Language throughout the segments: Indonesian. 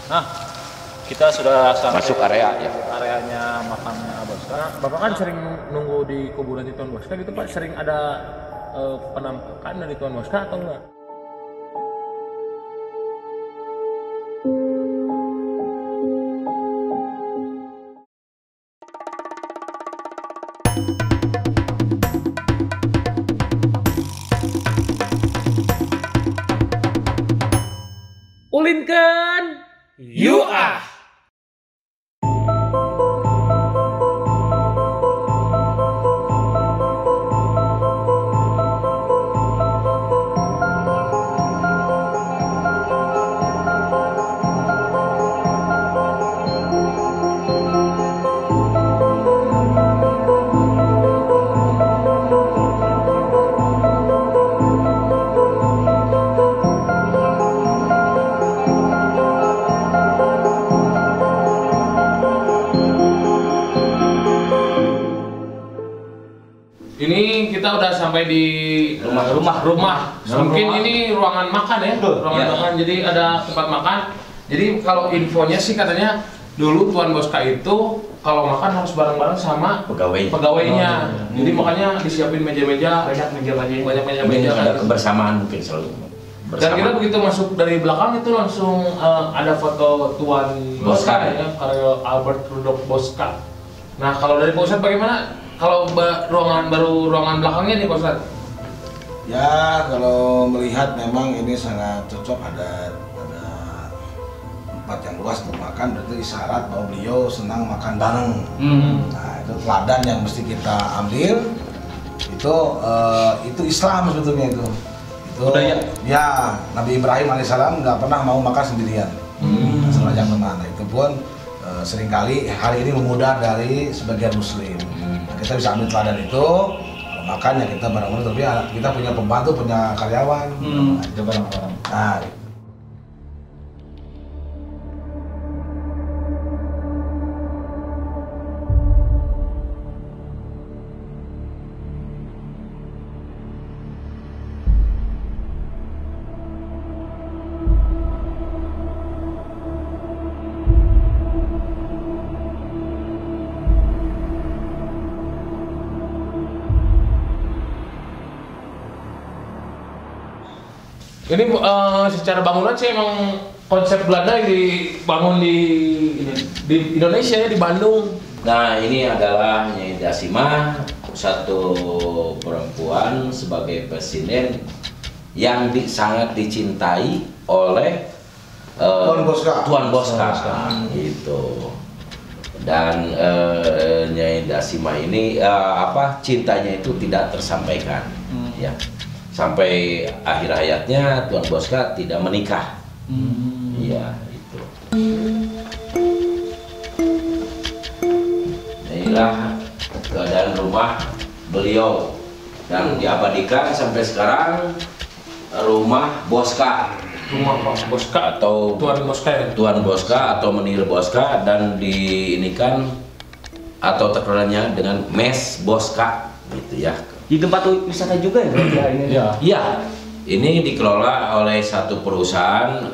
Nah, kita sudah sampai Masuk area ya. Areanya makamnya Boska. Bapak kan sering nunggu di kuburan Tuan Boska gitu Pak, sering ada penampakan dari Tuan Boska atau enggak? Ulinkan you ah. Ini kita udah sampai di rumah. Mungkin ini ruangan makan ya, ruangan makan. Jadi ada tempat makan. Jadi kalau infonya sih katanya dulu Tuan Boska itu kalau makan harus bareng-bareng sama pegawainya. Jadi makanya disiapin meja-meja, banyak meja-meja. Ada kebersamaan mungkin selalu. Dan kita begitu masuk dari belakang itu langsung ada foto Tuan Boska ya, Karel Albert Rudolf Boska. Nah kalau dari Pak Ustadz bagaimana? Kalau ruangan belakangnya nih Pak Ustadz? Ya kalau melihat memang ini sangat cocok, ada tempat yang luas untuk makan, berarti isyarat bahwa beliau senang makan bareng. Nah itu teladan yang mesti kita ambil. Itu Islam sebetulnya itu. Budaya. Ya Nabi Ibrahim alaihissalam nggak pernah mau makan sendirian. Sengaja kemana itu pun seringkali hari ini memudar dari sebagian Muslim. Kita bisa ambil teladan itu, makanya kita bareng-bareng, tapi kita punya pembantu, punya karyawan, itu bareng-bareng. Nah, ini secara bangunan sih emang konsep Belanda yang dibangun di Indonesia ya, di Bandung. Nah ini adalah Nyai Dasima, satu perempuan sebagai presiden yang sangat dicintai oleh Tuan Boska. Gitu. Dan Nyai Dasima ini cintanya itu tidak tersampaikan, ya. Sampai akhir hayatnya Tuan Boska tidak menikah. Iya, itu. Inilah keadaan rumah beliau dan diabadikan sampai sekarang rumah Boska. Rumah Boska atau Tuan Boska ya? Tuan Boska atau Menir Boska, dan diinikan atau terkenalnya dengan Mes Boska gitu ya. Di tempat wisata juga ya berarti ya ini? Iya, ini dikelola oleh satu perusahaan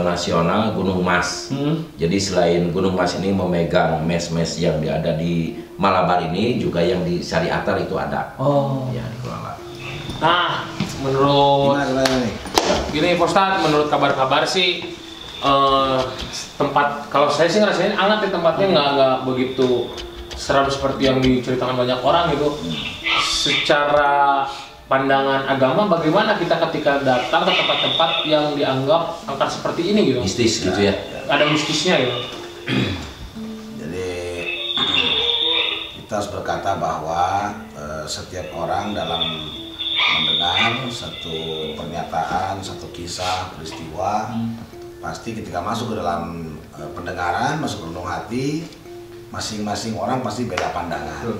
nasional Gunung Mas. Jadi selain Gunung Mas ini memegang mes-mes yang ada di Malabar ini, juga yang di Syariatar itu ada. Oh. Ya dikelola. Nah, menurut gini Pak Ustadz, menurut kabar-kabar sih tempat, kalau saya sih ngerasain hangat di tempatnya, nggak begitu seram seperti yang diceritakan banyak orang gitu. Secara pandangan agama, bagaimana kita ketika datang ke tempat-tempat yang dianggap angkat seperti ini gitu? Mistis gitu ya? Ada mistisnya gitu. Jadi kita harus berkata bahwa setiap orang dalam mendengar satu pernyataan, satu kisah, peristiwa, pasti ketika masuk ke dalam pendengaran, masuk ke relung hati, masing-masing orang pasti beda pandangan.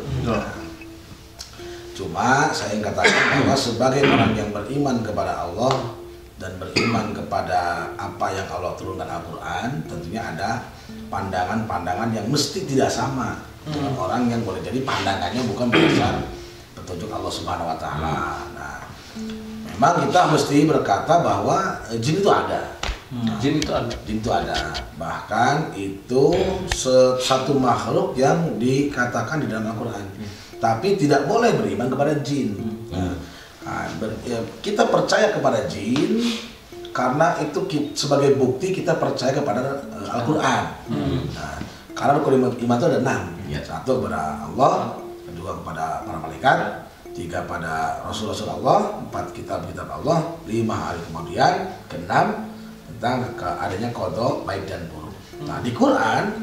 Cuma saya ingin katakan bahwa sebagai orang yang beriman kepada Allah dan beriman kepada apa yang Allah turunkan Al-Quran, tentunya ada pandangan-pandangan yang mesti tidak sama dengan orang yang boleh jadi pandangannya bukan berdasar petunjuk Allah Subhanahu Wa Taala. Nah, memang kita mesti berkata bahwa jin itu ada. Jin itu ada. Jin itu ada. Bahkan itu satu makhluk yang dikatakan di dalam Al-Quran. Tapi tidak boleh beriman kepada jin. Kita percaya kepada jin karena itu sebagai bukti kita percaya kepada Al-Quran. Karena rukun iman itu ada 6. Satu kepada Allah, kedua kepada para malaikat, 3 pada Rasul-Rasul Allah, 4 kitab-kitab Allah, 5 hari kemudian, ke-6 tentang adanya qada baik dan buruk. Nah di Quran,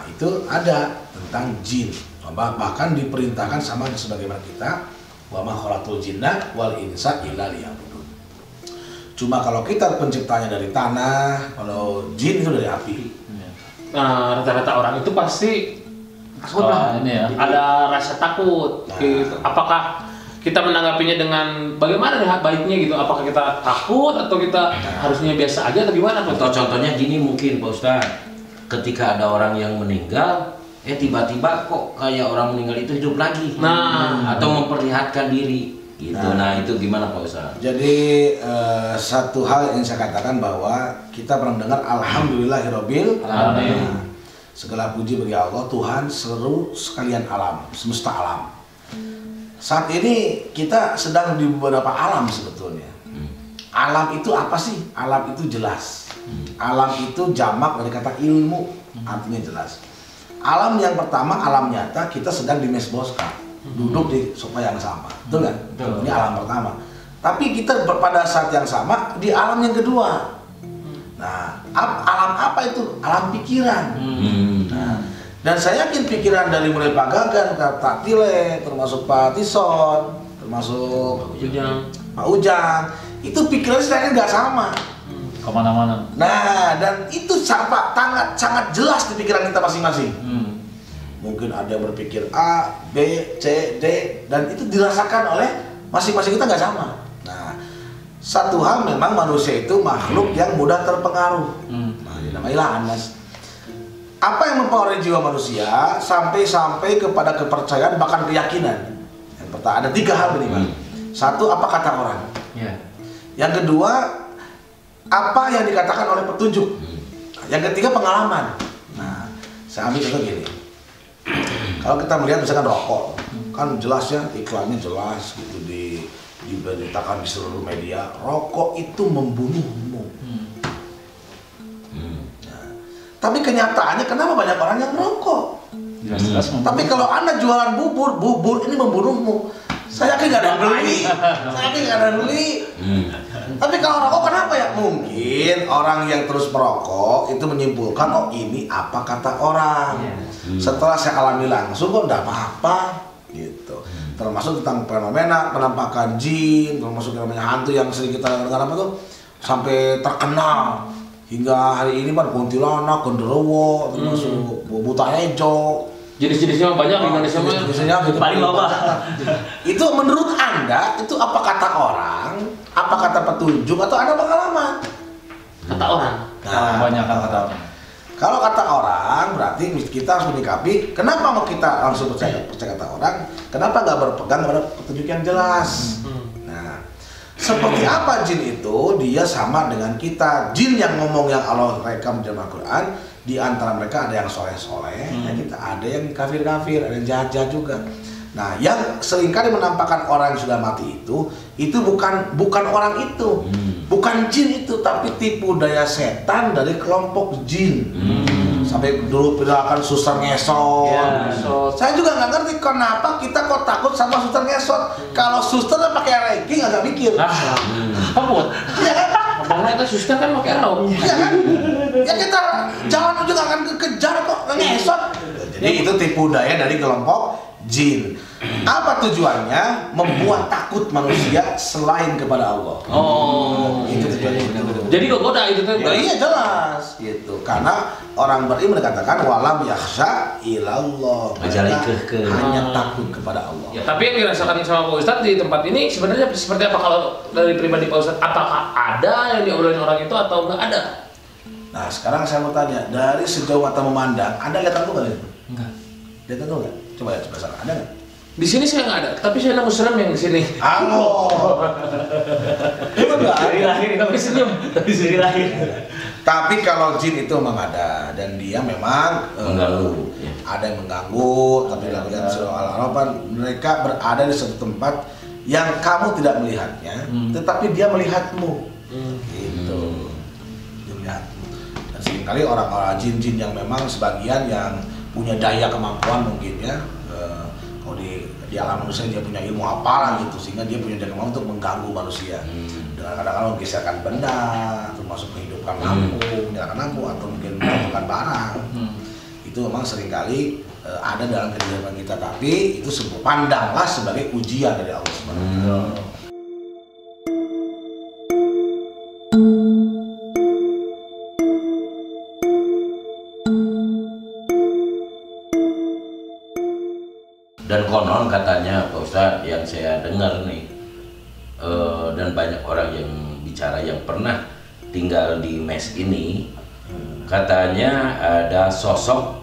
itu ada tentang jin. Bahkan diperintahkan sama sebagaimana kita, wa ma khalaqtul jinna wal insa illa liya'budun. Cuma kalau kita penciptanya dari tanah, kalau jin itu dari api. Nah, rata-rata orang itu pasti takut lah. Ada rasa takut. Gitu. Apakah kita menanggapinya dengan bagaimana baiknya gitu? Apakah kita takut atau kita harusnya biasa aja atau gimana? Atau contohnya gini mungkin Pak Ustadz, ketika ada orang yang meninggal, tiba-tiba kok kayak orang meninggal itu hidup lagi. Atau memperlihatkan diri gitu. Nah itu gimana Pak Ustadz? Jadi satu hal yang saya katakan bahwa kita pernah mendengar alhamdulillahirabbil alamin. Segala puji bagi Allah, Tuhan seluruh sekalian alam, semesta alam. Saat ini kita sedang di beberapa alam sebetulnya. Alam itu apa sih? Alam itu jelas. Alam itu jamak dari kata ilmu, artinya jelas. Alam yang pertama, alam nyata, kita sedang di mesboskan, duduk di sofa yang sama, betul nggak? Ini alam pertama. Tapi kita pada saat yang sama di alam yang kedua. Nah, alam apa itu? Alam pikiran. Nah, dan saya yakin pikiran dari mulai Pak Gagan, Pak Tile, termasuk Pak Tison, termasuk Pak Ujang, itu pikirannya saya nggak sama. Kemana-mana. Nah, dan itu sangat jelas di pikiran kita masing-masing. Mungkin ada yang berpikir A, B, C, D, dan itu dirasakan oleh masing-masing kita nggak sama. Nah, satu hal memang manusia itu makhluk yang mudah terpengaruh. Nah, ini namanya anas. Apa yang mempengaruhi jiwa manusia sampai kepada kepercayaan bahkan keyakinan? Yang pertama ada 3 hal minimal. Satu, apa kata orang. Yang kedua, apa yang dikatakan oleh petunjuk. Yang ketiga, pengalaman. Nah, saya ambil contoh gini. Kalau kita melihat misalkan rokok, kan jelas ya, iklannya jelas gitu diberitakan di seluruh media, rokok itu membunuhmu. Nah, tapi kenyataannya kenapa banyak orang yang merokok? Tapi kalau Anda jualan bubur ini membunuhmu. Saya yakin nggak ada yang beli. Tapi kalau rokok kenapa ya? Mungkin orang yang terus merokok itu menyimpulkan, oh ini apa kata orang. Setelah saya alami langsung kok enggak apa-apa gitu. Termasuk tentang fenomena penampakan jin, termasuk namanya hantu yang sering kita dengar apa tuh sampai terkenal hingga hari ini kan kuntilanak, genderuwo, termasuk buta hijau. Jenis-jenisnya banyak di Indonesia mah. Jenisnya gitu. Paling loba. Itu menurut Anda itu apa kata orang, apa kata petunjuk atau ada pengalaman? Kata orang. Nah, Banyak kata orang. Kalau kata orang berarti kita harus menyikapi. Kenapa mau kita langsung percaya kata orang? Kenapa nggak berpegang pada petunjuk yang jelas? Nah, seperti apa jin itu? Dia sama dengan kita. Jin yang ngomong yang Allah rekam di dalam Al-Quran. Di antara mereka ada yang soleh-soleh, kita ada yang kafir-kafir, ada yang jahat-jahat juga. Nah, yang seringkali menampakkan orang yang sudah mati itu bukan orang itu, bukan jin itu, tapi tipu daya setan dari kelompok jin. Sampai dulu perilakan suster ngesot. Saya juga nggak ngerti kenapa kita kok takut sama suster ngesot. Kalau suster pakai ranking agak mikir. Takut. Iya kan? Abangnya itu suster kan pakai rok. Iya kan? Ya kita jangan juga akan kejar kok ngesot. Jadi itu tipu daya dari kelompok jin. Apa tujuannya? Membuat takut manusia selain kepada Allah. Itu tujuannya. Jadi goda itu tuh. Iya jelas gitu. Karena orang beriman dikatakan walam yakhsha ilallah. Hanya takut kepada Allah. Ya, tapi yang dirasakan sama Pak Ustadz di tempat ini sebenarnya seperti apa kalau dari pribadi Pak Ustadz? Apakah ada yang diobrolin orang itu atau enggak ada? Nah sekarang saya mau tanya, dari sejauh mata memandang, Anda lihat hantu nggak? Enggak. Lihat hantu nggak? Coba lihat sebelah sana, ada nggak? Di sini saya nggak ada, tapi saya nemu serem yang di sini. Halo. Emang nggak ada. Dari lahir tapi senyum. Dari lahir. Tapi kalau jin itu memang ada dan dia memang Mengganggu. ada yang mengganggu, tapi dalam harapan mereka berada di suatu tempat yang kamu tidak melihatnya, tetapi dia melihatmu. Gitu. Dia melihatmu. Dan seringkali orang-orang jin-jin yang memang sebagian yang punya daya kemampuan mungkin ya, kalau di alam manusia dia punya ilmu apalah gitu, sehingga dia punya daya kemampuan untuk mengganggu manusia. Dengan kadang-kadang menggeserkan benda, termasuk menghidupkan lampu, menyalakan lampu, atau mungkin menjatuhkan barang. Itu memang seringkali ada dalam kehidupan kita, tapi itu pandanglah sebagai ujian dari Allah SWT. Dan konon katanya Pak Ustadz yang saya dengar nih, dan banyak orang yang bicara yang pernah tinggal di mes ini, katanya ada sosok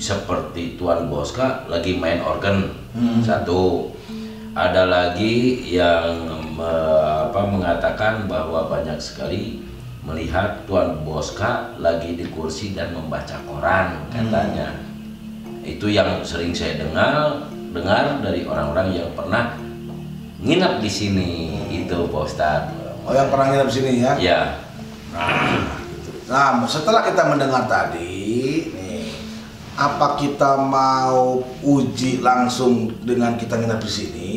seperti Tuan Boska lagi main organ. Satu, ada lagi yang mengatakan bahwa banyak sekali melihat Tuan Boska lagi di kursi dan membaca koran katanya. Itu yang sering saya dengar dari orang-orang yang pernah nginap di sini. Itu Pak Ustadz. Oh, yang pernah nginap di sini ya? Ya. Nah, setelah kita mendengar tadi, nih, apa kita mau uji langsung dengan kita nginap di sini,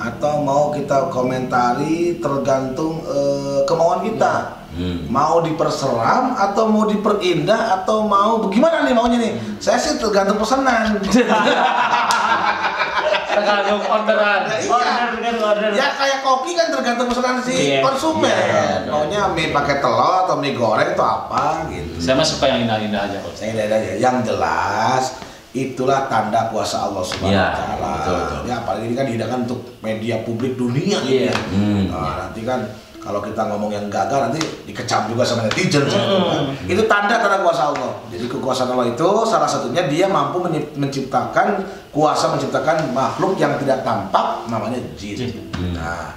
atau mau kita komentari tergantung kemauan kita? Mau diperseram atau mau diperindah atau mau bagaimana nih maunya nih? Saya sih tergantung pesanan. Tergantung orderan. Order. Ya kayak kopi kan tergantung pesanan si konsumen. Maunya mie pakai telur atau mie goreng itu apa gitu. Saya mah suka yang indah-indah aja kok. Yang jelas itulah tanda kuasa Allah Subhanahu wa taala. Betul. Ya apalagi ini kan dihidangkan untuk media publik dunia gitu ya. Nah, nanti kan kalau kita ngomong yang gagal nanti dikecam juga sama netizen. Itu tanda kuasa Allah. Jadi kekuasaan Allah itu salah satunya dia mampu menciptakan makhluk yang tidak tampak, namanya jin. Nah,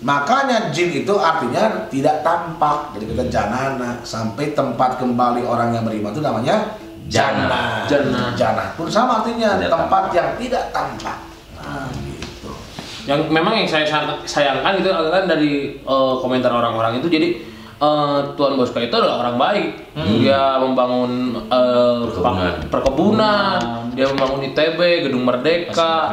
makanya jin itu artinya tidak tampak. Jadi kita janana, sampai tempat kembali orang yang beriman itu namanya jannah. Jannah pun sama artinya tidak tempat tampak. yang tidak tampak. Nah, gitu. Yang memang yang saya sayangkan itu adalah dari komentar orang-orang itu, jadi Tuan Boska itu adalah orang baik. Dia membangun perkebunan, dia membangun ITB, Gedung Merdeka,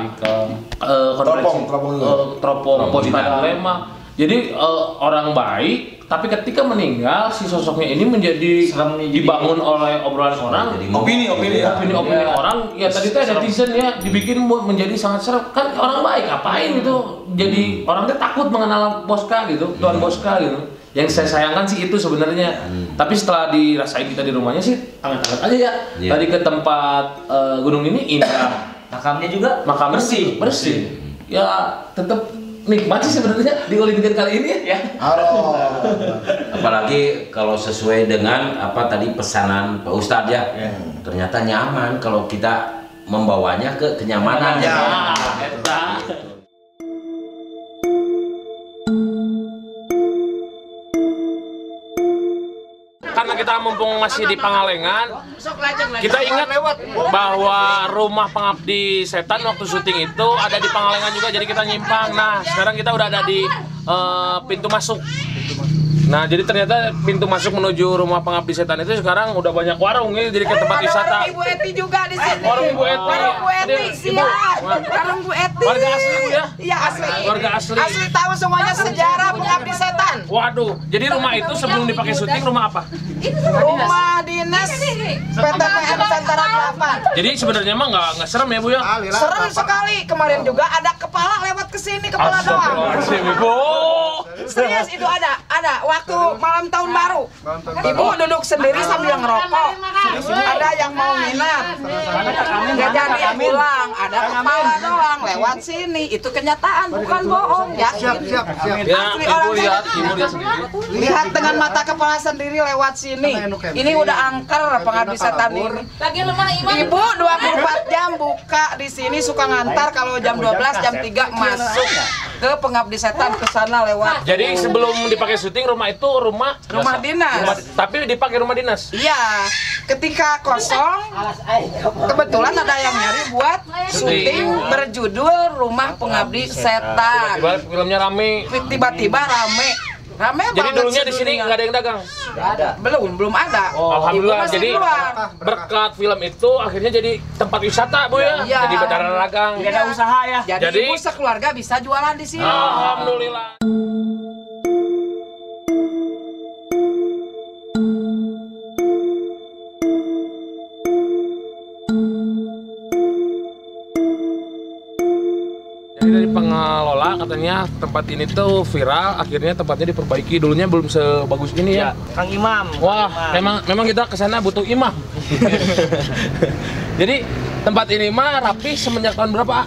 teropong Posyandu Lema. Jadi orang baik, tapi ketika meninggal si sosoknya ini menjadi dibangun oleh obrolan orang, opini orang. Ya tadi tuh netizen ya dibikin menjadi sangat serem. Kan orang baik ngapain itu? Jadi orangnya takut mengenal Boska gitu, Tuan Boska gitu. Yang saya sayangkan sih itu sebenarnya. Tapi setelah dirasain kita di rumahnya sih hangat-hangat aja ya. Tadi ke tempat gunung ini indah. Makamnya juga makam bersih. Ya tetap nikmat sih sebenarnya di Olimpiade kali ini ya. Halo. Apalagi kalau sesuai dengan apa tadi pesanan Pak Ustadz ya. Ternyata nyaman kalau kita membawanya ke kenyamanan. Karena kita mumpung masih di Pangalengan, kita ingat bahwa rumah pengabdi setan waktu syuting itu ada di Pangalengan juga, jadi kita nyimpang. Nah, sekarang kita udah ada di pintu masuk. Nah, jadi ternyata pintu masuk menuju rumah pengabdi setan itu sekarang udah banyak warung nih, jadi ke tempat wisata. Warung Ibu Eti juga di sini. Warung Ibu Eti. Warung Bu Eti, siap. Warung Bu Eti. Warga asli Bu ya? Iya asli. Warga asli. Asli tahu semuanya sejarah pengabdi setan. Waduh, jadi rumah itu sebelum dipakai syuting rumah apa? Rumah dinas PTPN Nusantara 8. Jadi sebenarnya mah nggak serem ya Bu ya? Serem sekali. Kemarin juga ada kepala lewat ke sini, kepala doang. Astagfirullahaladzim, Ibu. Serius itu ada waktu malam tahun baru. Ibu duduk sendiri sambil ngerokok. Ada yang mau nginep. Nggak jadi pulang. Ada kepala doang lewat sini. Itu kenyataan bukan bohong. Yakin. Ya, ibu lihat sendiri. Lihat dengan mata kepala sendiri lewat sini. Ini udah angker pengabdi setan ini. Lagi lemah iman. Ibu 24 jam buka di sini, suka ngantar kalau jam 12 jam 3 masuk ke pengabdi setan ke sana lewat. Jadi sebelum dipakai syuting rumah itu rumah Rumah dinas. tapi dipakai rumah dinas. Iya, ketika kosong, kebetulan ada yang nyari buat syuting berjudul Rumah Pengabdi Setan. Tiba filmnya rame. Tiba-tiba rame Jadi banget dulunya di sini sedunia. nggak ada yang dagang. Belum ada. Alhamdulillah. Ibu masih Jadi keluar. berkat film itu akhirnya jadi tempat wisata bu ya. Iya. Jadi bandara dagang. Nggak ada usaha ya. Jadi Jadi- ibu sekeluarga bisa jualan di sini. Alhamdulillah. Jadi dari pengelola katanya tempat ini tuh viral, akhirnya tempatnya diperbaiki. Dulunya belum sebagus ini ya. Kang Imam. Wah, memang kita kesana butuh imam. Jadi tempat ini mah rapi semenjak tahun berapa?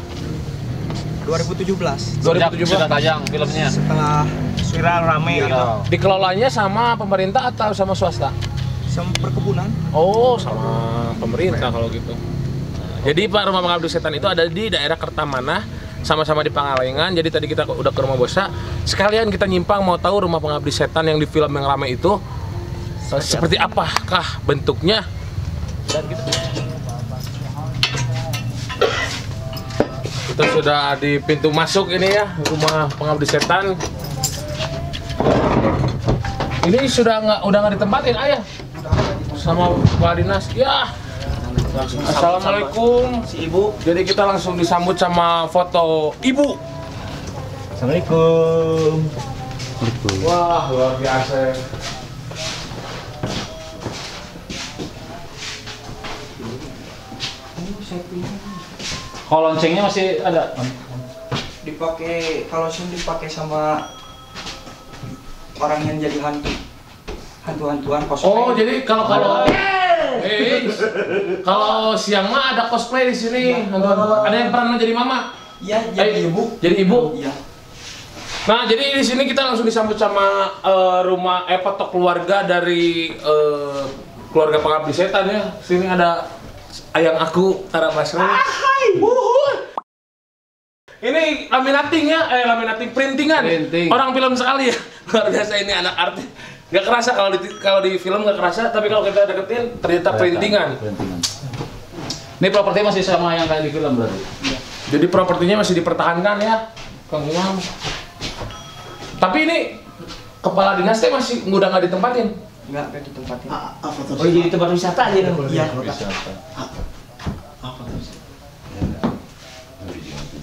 2017 Sudah 2017. tayang filmnya. setelah Viral rame gitu. Dikelolanya sama pemerintah atau sama swasta? sama perkebunan. Oh, sama pemerintah kalau gitu. Jadi Pak, Rumah Pengabdi Setan itu ada di daerah Kertamanah, sama-sama di Pangalengan. Jadi tadi kita udah ke rumah Bosa. Sekalian kita nyimpang mau tahu Rumah Pengabdi Setan yang di film yang ramai itu seperti apakah bentuknya. Dan kita sudah di pintu masuk ini ya, Rumah Pengabdi Setan. Ini udah nggak ditempatin ayah sama Pak Dinas ya. Assalamualaikum Si ibu. Jadi kita langsung disambut sama foto ibu. Assalamualaikum. Wah, luar biasa. Kalau loncengnya masih ada. Dipakai kalau sih dipakai sama orang yang jadi hantu-hantuan cosplay. Oh, jadi kalau kalau siang mah ada cosplay di sini. Ada yang pernah jadi mama? Iya, jadi ibu. Jadi ibu. Iya. Nah, jadi di sini kita langsung disambut sama foto keluarga dari keluarga Pengabdi Setan ya. Sini ada ayang aku, Tara Basri. Ini laminating printingan. Printing. Orang film sekali ya. Luar biasa ini anak artis. Gak kerasa kalau di film gak kerasa, tapi kalau kita deketin ternyata printingan. Ini properti masih sama yang kayak di film berarti. Jadi propertinya masih dipertahankan ya, Kang Imam. Tapi ini kepala dinasnya masih udah nggak ditempatin. Enggak ditempatin. Oh jadi tempat wisata aja dong. Iya.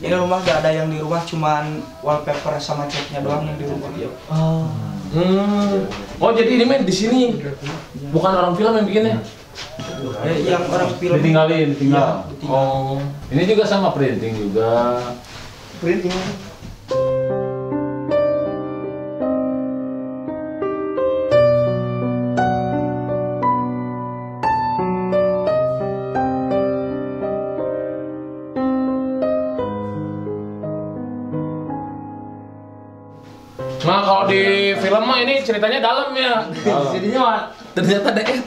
Ini rumah gak ada yang di rumah, cuman wallpaper sama catnya doang yang di rumah. Oh jadi ini main di sini, bukan orang film yang bikinnya. Yang orang film Ditinggal. Oh, Ini juga sama printing juga. printing. nah kalau di film mah ini ceritanya dalam ya. Jadinya mah ternyata deet.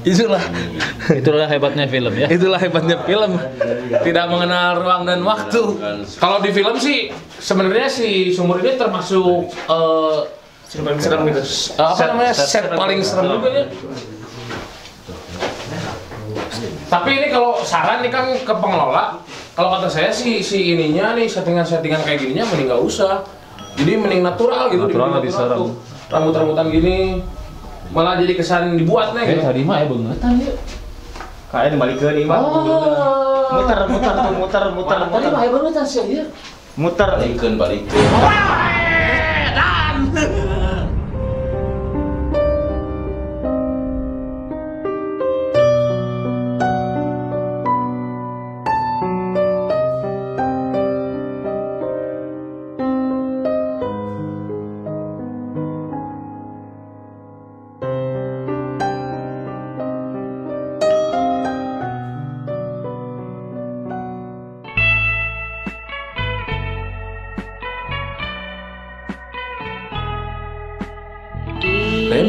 Itulah hebatnya film ya. Itulah hebatnya film. Tidak mengenal ruang dan waktu. Kalau di film sih sebenarnya si Sumur ini termasuk serem gitu. Apa namanya? Set paling serem juga ya. Tapi ini kalau saran nih kan ke pengelola, kalau kata saya si ininya nih settingan kayak gininya mending nggak usah. Jadi mending natural gitu. Natural lebih serem. Tuh. Rambut-rambutan gini malah jadi kesan dibuat nih. Kayak tadi mah ya bangetan ya. Kayak dibalikin nih, Pak. Muter. Tadi mah ya bangetan sih ya. Muter. Balikin.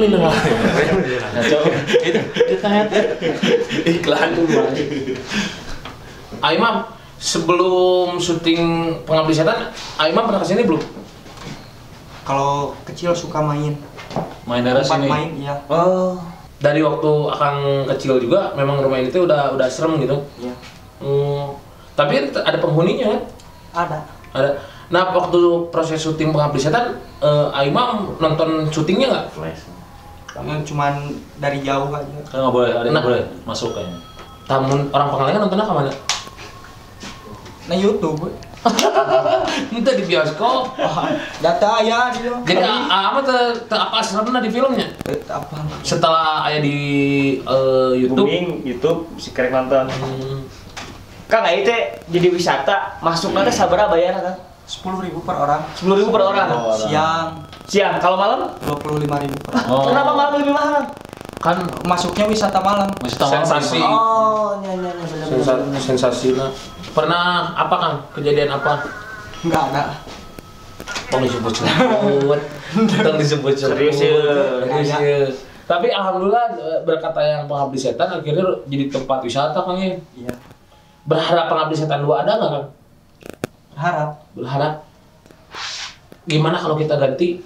mineral. Itu tanya Iklan dulu. Aimam, sebelum syuting Pengabdi Setan, Aimam pernah kesini belum? Kalau kecil suka main. main daerah Tempat sini. main, iya. Oh. Dari waktu Akang kecil juga memang rumah ini tuh udah serem gitu. Iya. Tapi ada penghuninya kan? Ada. Ada. Nah, waktu proses syuting Pengabdi Setan, Aimam nonton syutingnya nggak? Cuman dari jauh aja. Kan nggak boleh, ada yang Nah. boleh masuk kayaknya. Tamun orang Pangalengan nontonnya ke mana? Nah YouTube. Itu di bioskop. Data ya dia. Jadi apa apa seremna di filmnya? Apa? Setelah aya di YouTube. Booming YouTube si kerek nonton. Kang aing teh jadi wisata, masuknya teh sabaraha bayar kan? 10.000 per orang. 10.000 per orang. Siang Siang, kalau malam? 25.000 per orang. Oh. Kenapa malam lebih mahal? Kan Masuknya wisata malam. Masih tahu sensasi. Oh, bener. Sensasinya. Pernah apa Kang? Kejadian apa? Enggak ada. Tong disebut sebut. Tong disebut sebut. Serius ya. Serius ya. Tapi alhamdulillah berkat yang Pengabdi Setan akhirnya jadi tempat wisata Kang ya. Iya. Berharap Pengabdi Setan 2 ada nggak Kang? Berharap. Gimana kalau kita ganti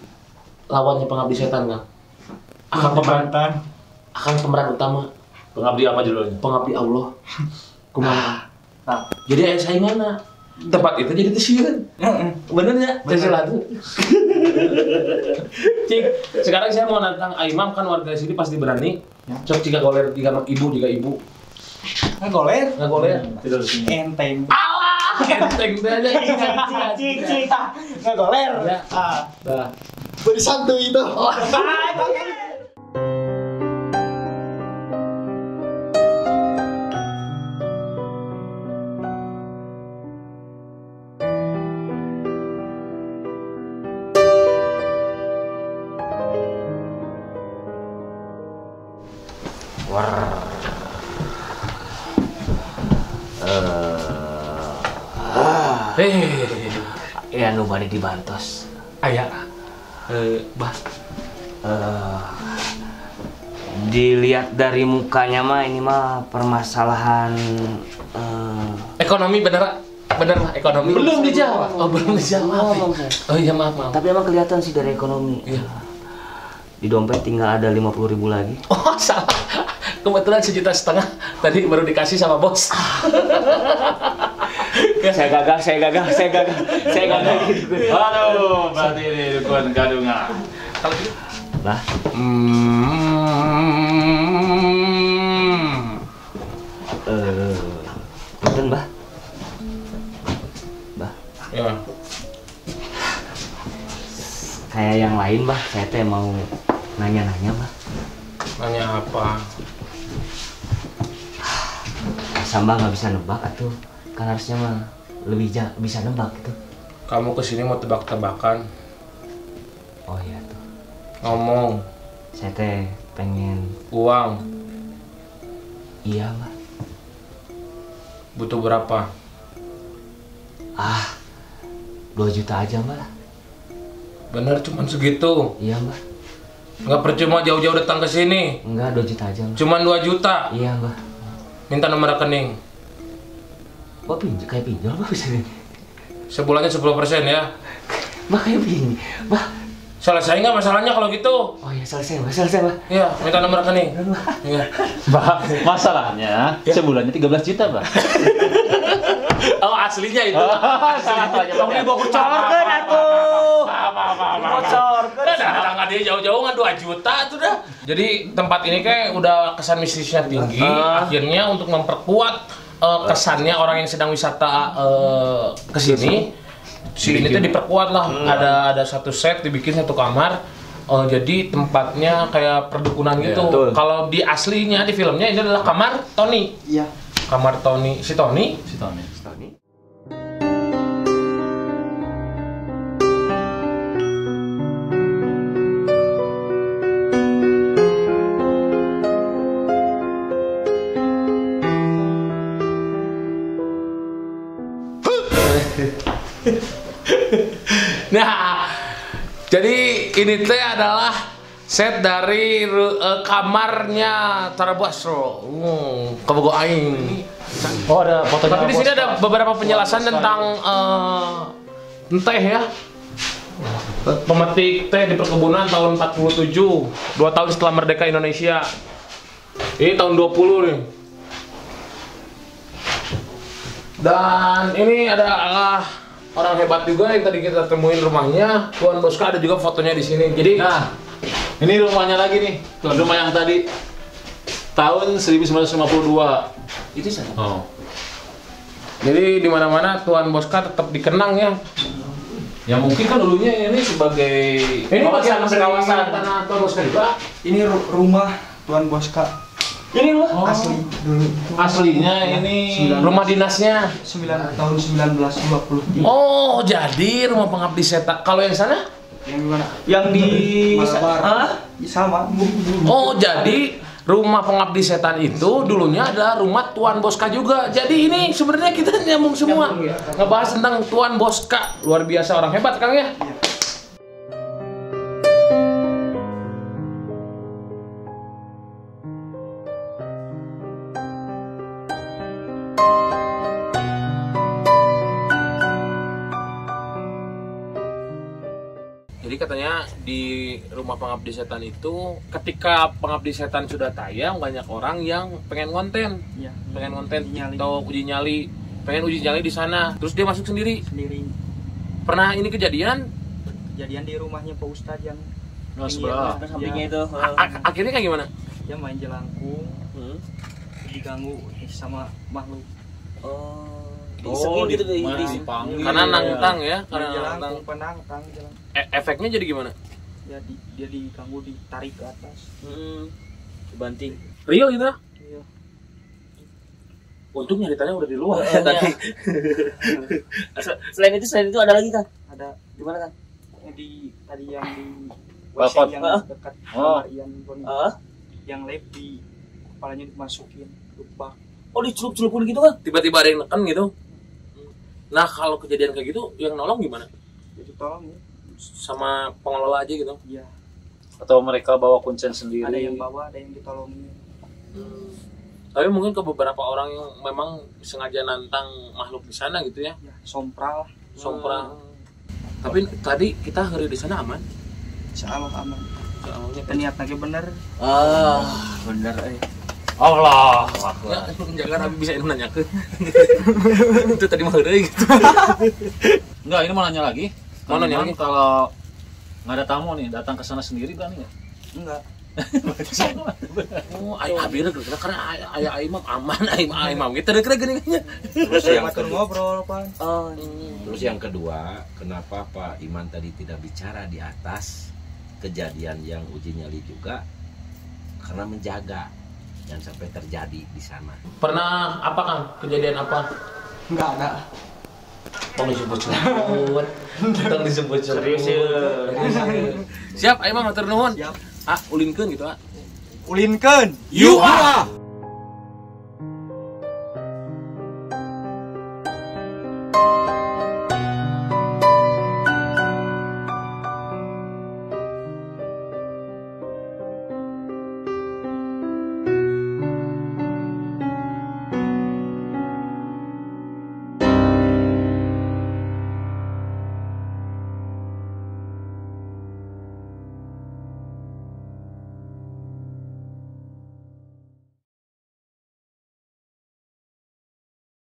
lawannya Pengabdi Setan Kang? Akan pemeran utama. Pengabdi apa judulnya? Pengabdi Allah. Kumaha? Jadi aya sainganna. Tempat itu jadi tesieureun. Bener ya? Sesuatu. Cik, sekarang saya mau nantang Aimam kan warga sini pasti berani. Cok jika goler jika ibu. Ngegoler. Ngagoler. Tidur di sini. Enteng. Alah, enteng teh aja. Cik. Ngegoler. Ya. Dah. Beri santuy itu. Ya nu bade dibantos. Aya. Bah. Dilihat dari mukanya mah ini mah permasalahan Ekonomi bener mah ekonomi. Belum dijawab. Oh, belum dijawab. Oh iya maaf. Tapi emang kelihatan sih dari ekonomi. Iya. Di dompet tinggal ada 50.000 lagi. Oh, salah. Kebetulan 1,5 juta tadi baru dikasih sama bos. Saya gagal gitu. Aduh, berarti ini dukun gadungan. Kalau gitu. Bah. Punten, Bah. Ya. Kayak yang lain, Bah. Saya teh mau nanya-nanya, Bah. Nanya apa? Sambah nggak bisa nebak atuh. Kan harusnya mah lebih bisa nebak gitu. Kamu kesini mau tebak-tebakan? Oh iya tuh. Ngomong. Saya teh pengen Uang. iya, Bah. Butuh berapa? 2 juta aja, Mbak. Bener cuman segitu. Iya, Mbak. Nggak percuma jauh-jauh datang ke sini. Enggak, 2 juta aja, Mbak. Cuman 2 juta. Iya, Mbak. Minta nomor rekening. Mbak kayak pinjol, Mbak, bisa nih. Sebulannya 10% ya. Mbak kayak begini. Mbak. Selesai nggak masalahnya kalau gitu? Oh iya, selesai, Mbak. Iya, minta nomor rekening. Iya. Mbak, masalahnya sebulannya 13 juta, Mbak. Oh, aslinya itu. Pokoknya gua bocorkeun atuh. Bocorkeun. Nggak dia jauh-jauh nggak 2 juta tuh dah. Jadi tempat ini kayak udah kesan mistisnya tinggi. Akhirnya untuk memperkuat kesannya orang yang sedang wisata ke sini, si ini tuh diperkuat lah. Ada satu set dibikin satu kamar. Jadi tempatnya kayak perdukunan gitu. betul. Kalau di aslinya di filmnya ini adalah kamar Tony. Iya. Kamar Tony, si Tony. Nah, jadi ini teh adalah Set dari kamarnya Tara Basro. Kebogo aing. Oh, ada fotonya. Tapi di sini ada beberapa penjelasan tentang teh ya. Pemetik teh di perkebunan tahun 47, 2 tahun setelah merdeka Indonesia. Ini tahun 20 nih. Dan ini ada orang hebat juga yang tadi kita temuin rumahnya. Tuan Boska ada juga fotonya di sini. Jadi Nah, ini rumahnya lagi nih. Tuan rumah yang tadi tahun 1952. Itu sana. oh. Jadi di mana-mana Tuan Boska tetap dikenang ya. Ya mungkin kan dulunya ini sebagai bagian dari kawasan tanah Tuan Boska juga. Ini rumah Tuan Boska. Ini loh. Asli dulu. Aslinya ini Rumah dinasnya. Tahun 1923. Oh, jadi rumah pengabdi setan. Kalau yang sana? Yang gimana? Yang di Malabar. Sama. Oh, jadi rumah pengabdi setan itu dulunya adalah rumah Tuan Boska juga. Jadi ini sebenarnya kita nyambung semua. Ngebahas tentang Tuan Boska. Luar biasa, orang hebat Kang ya. Jadi katanya di rumah pengabdi setan itu ketika pengabdi setan sudah tayang, banyak orang yang pengen konten, Iya. pengen konten Nyali. atau uji nyali, pengen uji nyali di sana. Terus dia masuk sendiri. Sendiri. Pernah ini kejadian? Kejadian di rumahnya Pak Ustadz yang Nah, sebelah. sampingnya itu. Akhirnya kayak gimana? Dia main jelangkung, diganggu sama makhluk. Oh, gitu dipanggil. Karena nantang ya, Main karena nantang. jelangkung, penantang jalan. Efeknya jadi gimana? Dia diganggu, ditarik ke atas. Banting. Real gitu? Iya. Untung nyaritanya udah di luar. Tadi. Selain itu ada lagi kan? Ada Gimana kan? tadi yang di Balkon. yang dekat Oh. kamar Ian Boni. Yang lab di kepalanya dimasukin lupa. Oh, dicelup-celupin gitu kan? Tiba-tiba ada yang neken gitu. Nah, kalau kejadian kayak gitu, yang nolong gimana? Jadi tolong ya. Sama pengelola aja gitu. Iya. Atau mereka bawa kuncen sendiri. Ada yang bawa, ada yang ditolongin. Tapi mungkin ke beberapa orang yang memang sengaja nantang makhluk di sana gitu ya. Ya, sompral. Sompra. Tapi tadi kita hari di sana aman. Insyaallah aman. Soalnya Niat lagi bener. Bener. Allah. jangan Abi bisa nanya ke. Itu tadi mah heureuy gitu. Enggak, ini mau nanya lagi. Mau nanya lagi? Kalau nggak ada tamu nih, datang ke sana sendiri berani nggak? Enggak. Oh, ayo Abi kira karena aya imam aman, imam gitu kira gini. Terus yang Matur kedua, ngobrol, Pak. terus yang kedua, kenapa Pak Iman tadi tidak bicara di atas kejadian yang uji nyali juga? Karena menjaga jangan sampai terjadi di sana. Pernah apa Kang? Kejadian apa? Enggak ada. Tong disebut-sebut. Tong disebut-sebut. Serius ya. Siap, ayo mah matur nuhun. Siap. Ulinkeun gitu, Ulinkeun. You are.